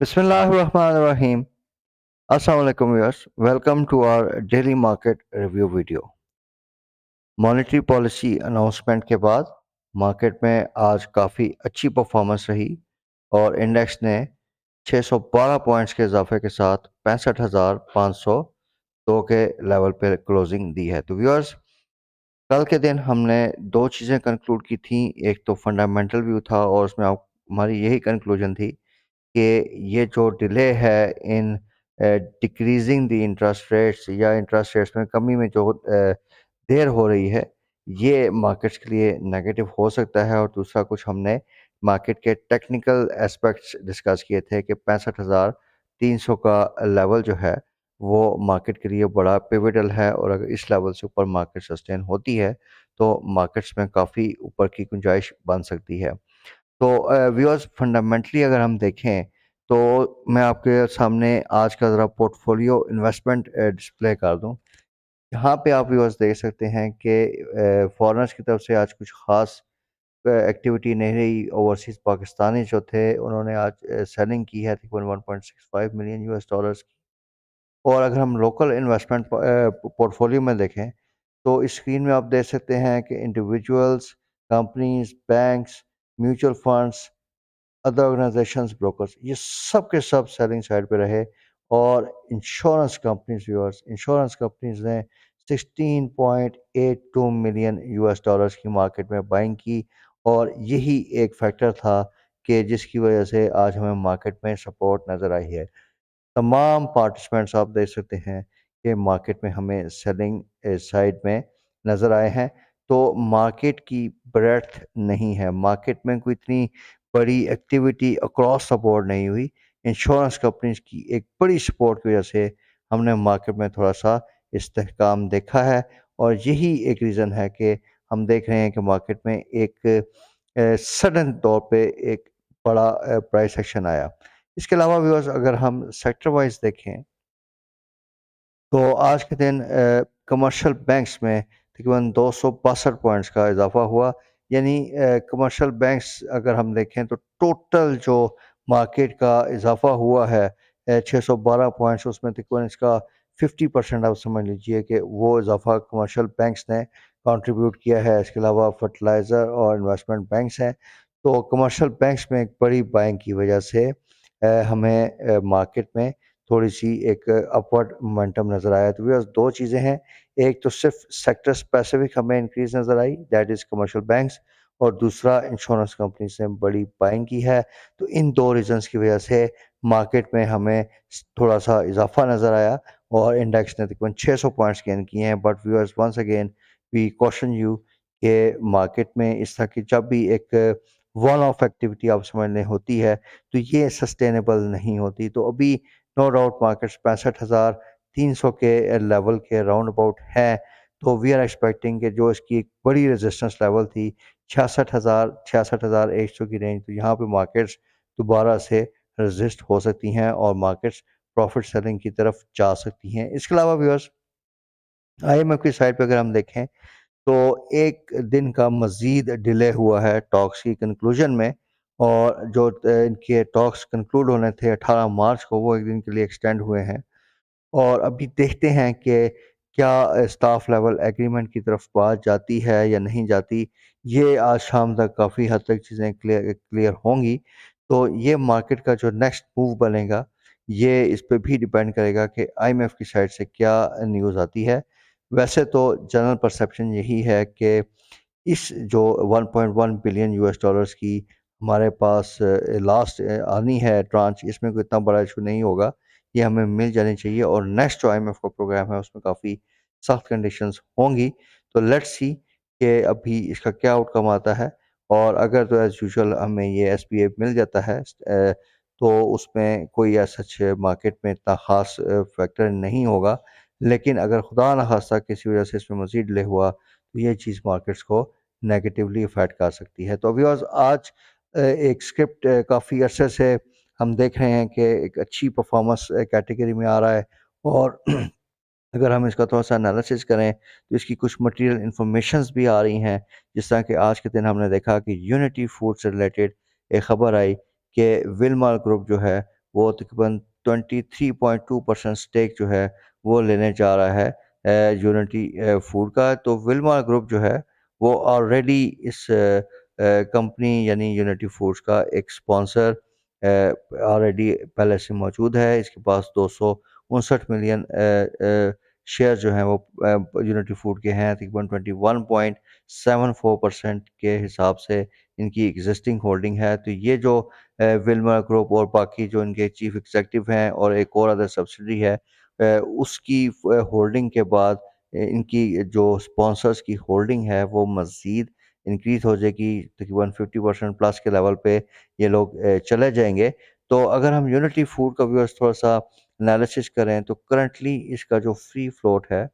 Bismillahirrahmanirrahim. Assalamu alaikum viewers. Welcome to our daily market review video. Monetary policy announcement के बाद market में आज काफ़ी अच्छी परफॉर्मेंस रही और इंडेक्स ने 612 पॉइंट्स के इजाफे के साथ 65,502 के लेवल पर क्लोजिंग दी है। तो व्यूअर्स, कल के दिन हमने दो चीज़ें कंक्लूड की थी। एक तो फंडामेंटल व्यू था और उसमें हमारी यही कंक्लूजन थी कि ये जो डिले है in decreasing the interest rates या इंटरेस्ट रेट्स में कमी में जो देर हो रही है, ये मार्केट्स के लिए नेगेटिव हो सकता है। और दूसरा कुछ हमने मार्केट के टेक्निकल एस्पेक्ट्स डिस्कस किए थे कि 65,300 का लेवल जो है वो मार्केट के लिए बड़ा पिवटल है और अगर इस लेवल से ऊपर मार्केट सस्टेन होती है तो मार्केट्स में काफ़ी ऊपर की गुंजाइश बन सकती है। तो व्यूअर्स, फंडामेंटली अगर हम देखें तो मैं आपके सामने आज का ज़रा पोर्टफोलियो इन्वेस्टमेंट डिस्प्ले कर दूं। यहाँ पे आप व्यूअर्स देख सकते हैं कि फॉरेनर्स की तरफ से आज कुछ ख़ास एक्टिविटी नहीं रही। ओवरसीज़ पाकिस्तानी जो थे उन्होंने आज सेलिंग की है तकरीबन 1.65 मिलियन यूएस डॉलर्स की। और अगर हम लोकल इन्वेस्टमेंट पोर्टफोलियो में देखें तो इस स्क्रीन में आप देख सकते हैं कि individuals, companies, banks, mutual funds, other organisations, brokers, ये सब के सब सेलिंग साइड पे रहे। और insurance companies viewers, insurance companies ने 16.82 मिलियन यूएस डॉलर्स की मार्केट में बाइंग की और यही एक फैक्टर था कि जिसकी वजह से आज हमें मार्केट में सपोर्ट नज़र आई है। तमाम पार्टिसिपेंट्स आप देख सकते हैं कि मार्केट में हमें सेलिंग साइड में नज़र आए हैं। तो मार्केट की ब्रेड्थ नहीं है, मार्केट में कोई इतनी बड़ी एक्टिविटी अक्रॉस द बोर्ड नहीं हुई। इंश्योरेंस कंपनीज की एक बड़ी सपोर्ट की वजह से हमने मार्केट में थोड़ा सा इस्तेहकाम देखा है और यही एक रीज़न है कि हम देख रहे हैं कि मार्केट में एक सडन तौर पे एक बड़ा प्राइस एक्शन आया। इसके अलावा व्यूअर्स, अगर हम सेक्टर वाइज देखें तो आज के दिन कमर्शियल बैंक्स में तकरीबन 262 पॉइंट्स का इजाफा हुआ। यानी कमर्शियल बैंक्स अगर हम देखें तो टोटल जो मार्केट का इजाफा हुआ है 612 पॉइंट्स, उसमें तकरीबन इसका 50% आप समझ लीजिए कि वो इजाफा कमर्शियल बैंक्स ने कंट्रीब्यूट किया है। इसके अलावा फर्टिलाइज़र और इन्वेस्टमेंट बैंक्स हैं। तो कमर्शियल बैंक्स में एक बड़ी बाइंग की वजह से हमें मार्केट में थोड़ी-सी एक अपवर्ड मोमेंटम नज़र आया। तो व्यूअर्स, 2 चीज़ें हैं, एक तो सिर्फ़ सेक्टर स्पेसिफ़िक हमें इंक्रीज़ नज़र आई, दैट इज़ कमर्शियल बैंक्स, और दूसरा इंश्योरेंस कंपनीज़ ने बड़ी बाइंग की है। तो इन 2 रीज़न्स की वजह से मार्केट में हमें थोड़ा-सा इज़ाफ़ा नज़र आया और इंडेक्स ने तकरीबन 600 पॉइंट्स गेन किए हैं। But viewers, once again we caution you कि मार्केट में इस तरह की जब भी एक वन ऑफ एक्टिविटी आप समझ लें होती है, तो ये सस्टेनेबल नहीं होती। तो अभी नो डाउट मार्केट्स 65,300 के लेवल के राउंड अबाउट है। तो वी आर एक्सपेक्टिंग कि जो इसकी एक बड़ी रेजिस्टेंस लेवल थी 66,100 की रेंज, तो यहाँ पे मार्केट्स दोबारा से रेजिस्ट हो सकती हैं और मार्केट्स प्रॉफिट सेलिंग की तरफ जा सकती हैं। इसके अलावा व्यूअर्स, आईएमएफ की साइड पे अगर हम देखें तो एक दिन का मज़ीद डिले हुआ है टॉक्स की कंक्लूजन में। और जो इनके टॉक्स कंक्लूड होने थे 18 मार्च को, वो एक दिन के लिए एक्सटेंड हुए हैं। और अभी देखते हैं कि क्या स्टाफ लेवल एग्रीमेंट की तरफ बात जाती है या नहीं जाती। ये आज शाम तक काफ़ी हद तक चीज़ें क्लियर क्लियर होंगी। तो ये मार्केट का जो नेक्स्ट मूव बनेगा, ये इस पे भी डिपेंड करेगा कि आईएमएफ की साइड से क्या न्यूज़ आती है। वैसे तो जनरल परसेप्शन यही है कि इस जो 1.1 बिलियन यूएस डॉलर्स की हमारे पास लास्ट आनी है ट्रांच, इसमें कोई इतना बड़ा इशू नहीं होगा। ये हमें मिल जानी चाहिए और नेक्स्ट जो आईएमएफ का प्रोग्राम है उसमें काफ़ी सख्त कंडीशंस होंगी। तो लेट्स सी कि अभी इसका क्या आउटकम आता है। और अगर तो एज़ यूजुअल हमें ये एसपीए मिल जाता है तो उसमें कोई सच मार्केट में इतना ख़ास फैक्टर नहीं होगा। लेकिन अगर खुदा न खास्ता किसी वजह से इसमें मज़ीद डिले हुआ तो ये चीज़ मार्केट्स को नेगेटिवली इफ़ेक्ट कर सकती है। तो व्यूअर्स, आज एक स्क्रिप्ट काफ़ी अरसे से हम देख रहे हैं कि एक अच्छी परफॉर्मेंस कैटेगरी में आ रहा है। और अगर हम इसका थोड़ा-सा एनालिसिस करें तो इसकी कुछ मटेरियल इन्फॉर्मेशंस भी आ रही हैं। जिस तरह कि आज के दिन हमने देखा कि यूनिटी फूड से रिलेटेड एक ख़बर आई कि विलमार ग्रुप जो है वो तकरीबन 23.2% स्टेक जो है वो लेने जा रहा है यूनिटी फूड का। तो विल्मर ग्रुप जो है वो ऑलरेडी इस कंपनी यानी यूनिटी फूड्स का एक स्पॉन्सर ऑलरेडी पहले से मौजूद है। इसके पास 259 मिलियन शेयर जो हैं वो यूनिटी फूड के हैं। तकरीबन 21.74% के हिसाब से इनकी एग्जिस्टिंग होल्डिंग है। तो ये जो विल्मर ग्रुप और बाकी जो इनके चीफ एग्जीक्यूटिव हैं और एक और अदर सब्सिडी है उसकी होल्डिंग के बाद इनकी जो स्पॉन्सर्स की होल्डिंग है वो मज़ीद इंक्रीज़ हो जाएगी। तकरीबन 50% प्लस के लेवल पे ये लोग चले जाएंगे। तो अगर हम यूनिटी फूड का व्यूअर्स थोड़ा सा एनालिसिस करें तो करंटली इसका जो फ्री फ्लोट है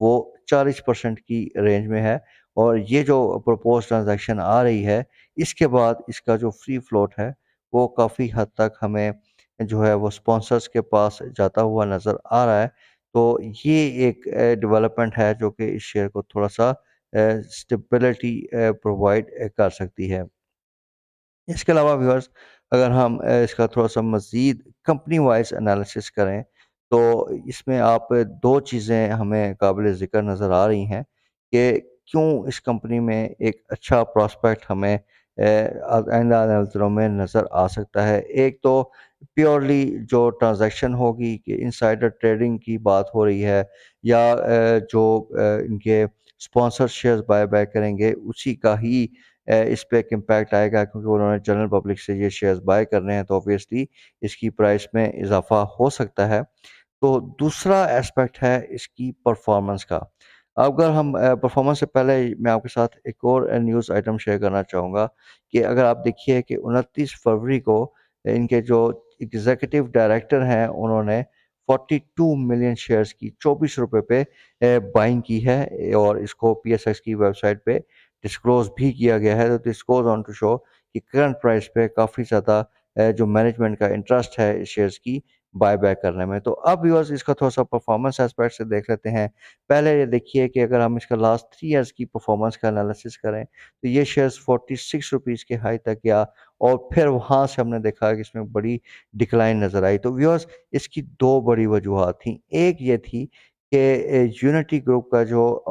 वो 40% की रेंज में है। और ये जो प्रपोज ट्रांजैक्शन आ रही है इसके बाद इसका जो फ्री फ्लोट है वो काफ़ी हद तक हमें जो है वो स्पॉन्सर्स के पास जाता हुआ नज़र आ रहा है। तो ये एक डेवलपमेंट है जो कि इस शेयर को थोड़ा सा स्टेबिलिटी प्रोवाइड कर सकती है। इसके अलावा व्यूअर्स अगर हम इसका थोड़ा-सा मज़ीद कंपनी वाइज़ एनालिसिस करें, तो इसमें आप 2 चीज़ें हमें काबिल-ज़िक्र नज़र आ रही हैं कि क्यों इस कंपनी में एक अच्छा प्रॉस्पेक्ट हमें आइंदा आने वाले दिनों में नज़र आ सकता है। एक तो प्योरली जो ट्रांज़ैक्शन होगी कि इनसाइडर ट्रेडिंग की बात हो रही है या इनके स्पॉन्सर शेयर्स बाय-बैक करेंगे, उसी का ही इस पे एक इम्पैक्ट आएगा क्योंकि उन्होंने जनरल पब्लिक से ये शेयर्स बाय करने हैं तो ऑब्वियसली इसकी प्राइस में इज़ाफ़ा हो सकता है। तो दूसरा एस्पेक्ट है इसकी परफॉर्मेंस का। अगर हम परफॉर्मेंस से पहले मैं आपके साथ एक और न्यूज़ आइटम शेयर करना चाहूँगा कि अगर आप देखिए कि 29 फरवरी को इनके जो एग्ज़ीक्यूटिव डायरेक्टर हैं उन्होंने 42 मिलियन शेयर्स की ₹24 पे बाइंग की है और इसको पीएसएक्स की वेबसाइट पे डिस्क्लोज़ भी किया गया है। तो this goes on to show कि करंट प्राइस पे काफ़ी ज़्यादा जो मैनेजमेंट का इंटरेस्ट है इस शेयर्स की बाय-बैक करने में। तो अब व्यूअर्स इसका थोड़ा-सा परफॉर्मेंस एस्पेक्ट से देख लेते हैं। पहले ये देखिए कि अगर हम इसका लास्ट 3 ईयर्स की परफॉर्मेंस का एनालिसिस करें, तो ये शेयर्स ₹46 के हाई तक गया और फिर वहाँ से हमने देखा कि इसमें बड़ी डिक्लाइन नज़र आई। तो व्यूअर्स इसकी 2 बड़ी वजूहात थी। एक ये थी कि यूनिटी ग्रुप का जो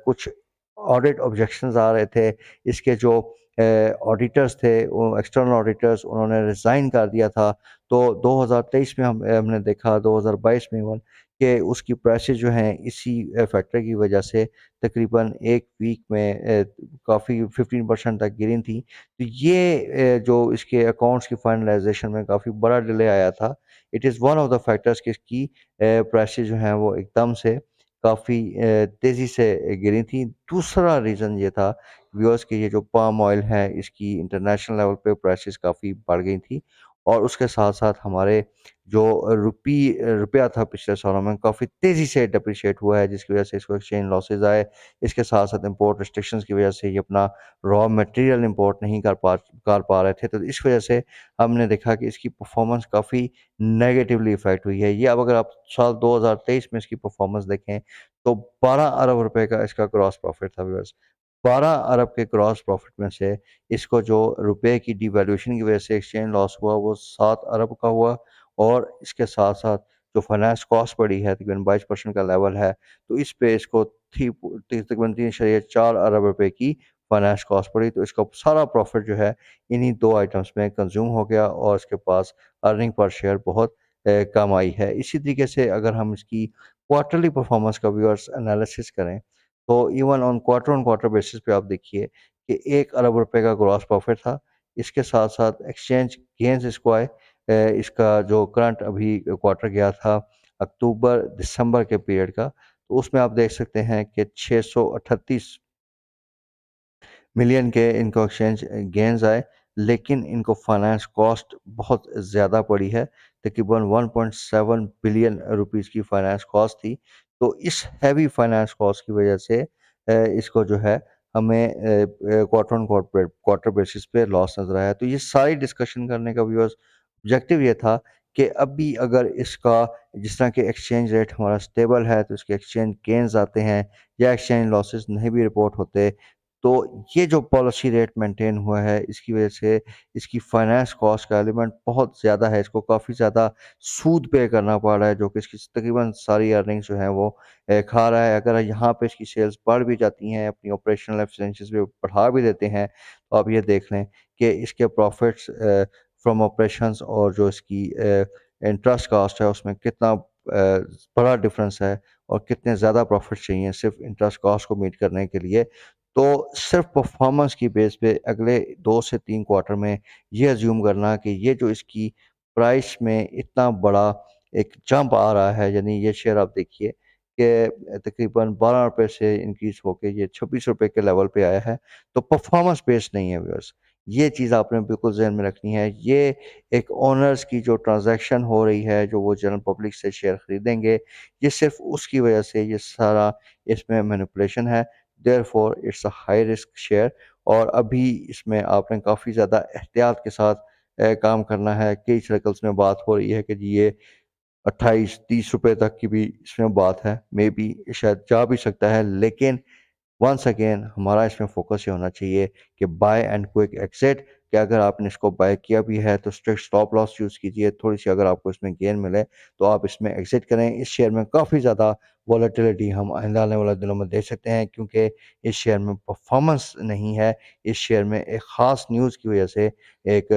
कुछ ऑडिट ऑब्जेक्शंस आ रहे थे, इसके जो ऑडिटर्स थे, वो एक्सटर्नल ऑडिटर्स उन्होंने रिज़ाइन कर दिया था। तो 2023 में हमने देखा 2022 में इवन कि उसकी प्राइसेस जो हैं इसी फैक्टर की वजह से तकरीबन 1 वीक में काफ़ी 15% तक गिरी थी। तो ये जो इसके अकाउंट्स की फाइनलाइज़ेशन में काफ़ी बड़ा डिले आया था। It is one of the factors कि इसकी प्राइसेस जो हैं वो एकदम से काफ़ी तेज़ी से गिरी थी। दूसरा रीज़न ये था व्यूअर्स कि ये जो पाम ऑयल है इसकी इंटरनेशनल लेवल पे प्राइसेस काफ़ी बढ़ गई थी और उसके साथ-साथ हमारे जो रुपया था पिछले सालों में काफ़ी तेज़ी से डेप्रिशिएट हुआ है जिसकी वज़ह से इसको एक्सचेंज लॉसेस आए। इसके साथ-साथ इम्पोर्ट रिस्ट्रिक्शंस की वज़ह से ये अपना रॉ मटेरियल इम्पोर्ट नहीं कर पा रहे थे। तो इस वज़ह से हमने देखा कि इसकी परफ़ॉर्मेंस काफ़ी नेगेटिवली इफ़ेक्ट हुई है। ये अब अगर आप साल 2023 में इसकी परफ़ॉर्मेंस देखें तो 12 अरब रुपए का इसका ग्रॉस प्रॉफ़िट था व्यूअर्स। 12 अरब के ग्रॉस प्रॉफ़िट में से इसको जो रुपए की डिवैल्यूएशन की वज़ह से एक्सचेंज लॉस हुआ वो 7 अरब का हुआ और इसके साथ-साथ जो फाइनेंस कॉस्ट बढ़ी है तकरीबन 22% का लेवल है, तो इस पे इसको तकरीबन 3.4 अरब रुपए की फाइनेंस कॉस्ट पड़ी। तो इसका सारा प्रॉफ़िट जो है इन्हीं 2 आइटम्स में कंज़्यूम हो गया और इसके पास अर्निंग पर शेयर बहुत कम आई है। इसी तरीके से अगर हम इसकी क्वार्टरली परफ़ॉर्मेंस का व्यूअर्स एनालिसिस करें, तो इवन ऑन क्वार्टर बेसिस पे आप देखिए कि 1 अरब रुपए का ग्रॉस प्रॉफ़िट था। इसके साथ-साथ एक्सचेंज गेन्स इसको आए। इसका जो करंट अभी क्वार्टर गया था अक्टूबर-दिसंबर के पीरियड का, तो उसमें आप देख सकते हैं कि 638 मिलियन के इनको एक्सचेंज गेन्स आए, लेकिन इनको फाइनेंस कॉस्ट बहुत ज़्यादा पड़ी है, तकरीबन 1.7 बिलियन रुपीज़ की फाइनेंस कॉस्ट थी। तो इस हेवी फाइनेंस कॉस्ट की वजह से इसको जो है हमें क्वार्टर ऑन क्वार्टर बेसिस पे लॉस नज़र आया। तो ये सारी डिस्कशन करने का व्यूअर्स ऑब्जेक्टिव ये था कि अभी अगर इसका जिस तरह के एक्सचेंज रेट हमारा स्टेबल है, तो इसके एक्सचेंज गेन्स आते हैं या एक्सचेंज लॉसेस नहीं भी रिपोर्ट होते, तो ये जो पॉलिसी रेट मेंटेन हुआ है इसकी वजह से इसकी फाइनेंस कॉस्ट का एलिमेंट बहुत ज़्यादा है, इसको काफ़ी ज़्यादा सूद पे करना पड़ रहा है जो कि इसकी तकरीबन सारी अर्निंग्स जो हैं वो खा रहा है। अगर यहाँ पे इसकी सेल्स बढ़ भी जाती हैं, अपनी ऑपरेशनल एफिशिएंसीज भी बढ़ा भी देते हैं, तो आप ये देख लें कि इसके प्रॉफिट्स फ्रॉम ऑपरेशंस और जो इसकी इंटरेस्ट कॉस्ट है उसमें कितना बड़ा डिफरेंस है और कितने ज़्यादा प्रॉफिट चाहिए सिर्फ इंटरेस्ट कॉस्ट को मीट करने के लिए। तो सिर्फ परफॉर्मेंस की बेस पे अगले 2 से 3 क्वार्टर में ये अज्यूम करना कि ये जो इसकी प्राइस में इतना बड़ा एक जंप आ रहा है, यानी ये शेयर आप देखिए कि तकरीबन 12 रुपए से इंक्रीज होके ये 26 रुपए के लेवल पे आया है, तो परफॉर्मेंस बेस्ड नहीं है व्यूअर्स। ये चीज़ आपने बिल्कुल ज़हन में रखनी है। ये एक ओनर्स की जो ट्रांज़ैक्शन हो रही है, जो वो जनरल पब्लिक से शेयर खरीदेंगे, ये सिर्फ़ उसकी वजह से ये सारा इसमें मैनिपुलेशन है। Therefore it's a high risk share और अभी इसमें आपने काफ़ी ज़्यादा एहतियात के साथ काम करना है। कई सर्कल्स में बात हो रही है कि जी ये 28-30 रुपए तक की भी इसमें बात है। मेबी शायद जा भी सकता है, लेकिन वंस अगेन हमारा इसमें फोकस ये होना चाहिए कि बाय एंड क्विक एग्जिट, कि अगर आपने इसको बाय किया भी है तो स्ट्रिक्ट स्टॉप लॉस यूज़ कीजिए, थोड़ी सी अगर आपको इसमें गेन मिले तो आप इसमें एग्जिट करें। इस शेयर में काफ़ी ज़्यादा वॉलेटिलिटी हम आइंदा आने वाले दिनों में देख सकते हैं, क्योंकि इस शेयर में परफॉर्मेंस नहीं है। इस शेयर में एक ख़ास न्यूज़ की वजह से एक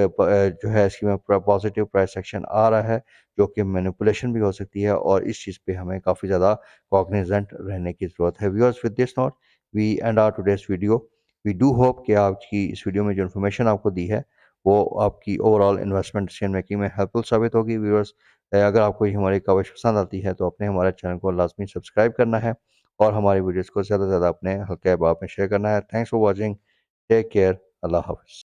जो है इसकी में पॉजिटिव प्राइस एक्शन आ रहा है, जो कि मैनिपुलेशन भी हो सकती है और इस चीज़ पे हमें काफ़ी ज़्यादा कॉग्निजेंट रहने की ज़रूरत है। Viewers, with this note we end our today's video. We do hope कि आपकी इस वीडियो में जो इन्फॉर्मेशन आपको दी है वो आपकी ओवरऑल इन्वेस्टमेंट डिसीजन मेकिंग में हेल्पफुल साबित होगी। व्यूअर्स, अगर आपको ये हमारी कवरेज पसंद आती है तो अपने हमारे चैनल को लाजमी सब्सक्राइब करना है और हमारी वीडियोज़ को ज़्यादा से ज़्यादा अपने हल्के अहबाब में शेयर करना है। Thanks for watching. Take care. Allah हाफ़िज़।